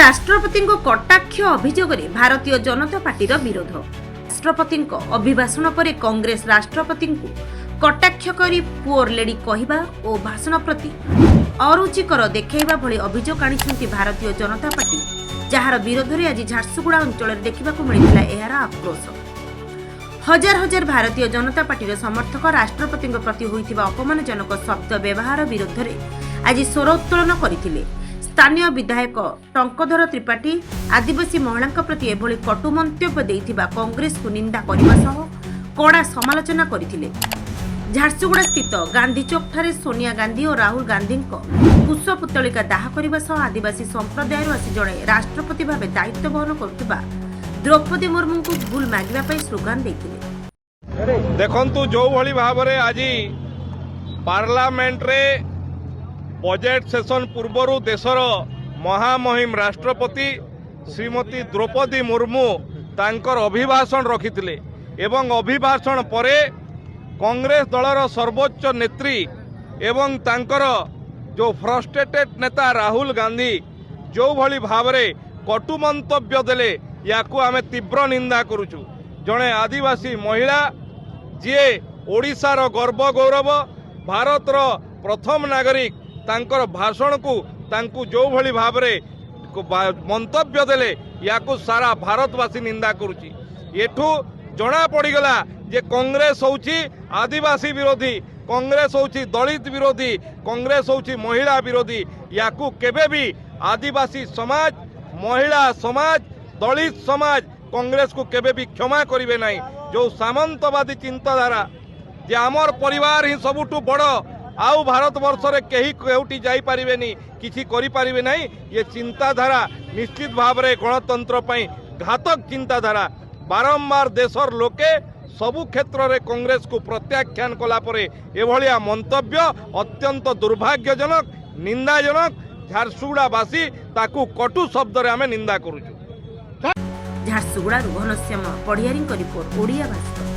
राष्ट्रपति कटाक्ष अभियोग भारतीय जनता पार्टी विरोध। राष्ट्रपति अभिभाषण पर कांग्रेस राष्ट्रपति कटाक्ष कर पुअर लेडी कहवा और भाषण प्रति अरुचिकर देखा भली अभियोग आनी भारतीय जनता पार्टी, जार विरोध में आज झारसुगुड़ा अंचल देखा मिलता यार आक्रोश। हजार हजार भारतीय जनता पार्टी समर्थक राष्ट्रपति प्रति होइथिबा अपमानजनक शब्द व्यवहार विरोध में आज स्वर उत्तोलन करथिले। स्थानीय विधायक टंकधर त्रिपाठी आदिवासी महिला प्रति एभली कटु मंतव्य देइथिबा कांग्रेस को निंदा करने सह कड़ा समालोचना करथिले। झारसुगुड़ा स्थित गांधी चौक ठारे सोनिया गांधी और राहुल गांधी पुष्पपुतलिका दाह करने सह आदिवासी संप्रदाय आसी जड़े राष्ट्रपति भाव दायित्व बहन करुवा द्रौपदी मुर्मू को भूल मागिबा पई स्लोगान देइथिले। देखंतु जो भली भाबरे आज पार्लियामेंट रे बजेट सेशन पूर्वर देशर महामहिम राष्ट्रपति श्रीमती द्रौपदी मुर्मू तांकर अभिभाषण रखिथिले एवं अभिभाषण परे कांग्रेस दलर सर्वोच्च नेत्री एवं तांकर जो फ्रस्ट्रेटेड नेता राहुल गांधी जो भली भावरे कटु मंतव्य देले याकू आमे तीव्र निंदा करूछु। जड़े आदिवासी महिला जी ओडिशार गर्व गौरव भारतर प्रथम नागरिक तांकर भाषण को तांकू जो भली भावरे मंतव्य देले याकू सारा भारतवासी निंदा करुची। एठू जना पड़ीगला जे कांग्रेस होची आदिवासी विरोधी, कांग्रेस होची दलित विरोधी, कांग्रेस होची महिला विरोधी। याकू केबे भी आदिवासी समाज, महिला समाज, दलित समाज कांग्रेस को केबे भी क्षमा करिवे नहीं। जो सामंतवादी चिंताधारा जे आमर परिवार ही सबुठू बड़ आउ भारत वर्ष रे केही केउटी जाई परिबेनी किछि करि परिबे नहीं, ये चिंताधारा निश्चित भाव रे गणतंत्र पई घातक चिंताधारा। बारंबार देशर लोके सबु क्षेत्र रे कांग्रेस को प्रत्याख्यान कला परे एभलिया मंतव्य अत्यंत दुर्भाग्यजनक, निंदाजनक। झारसुगुड़ावासी ताकू कटु शब्द रे आमे निंदा करूछु। झारसुगुड़ा घनश्याम पढ़ियारी रिपोर्ट ओडिया भास्कर।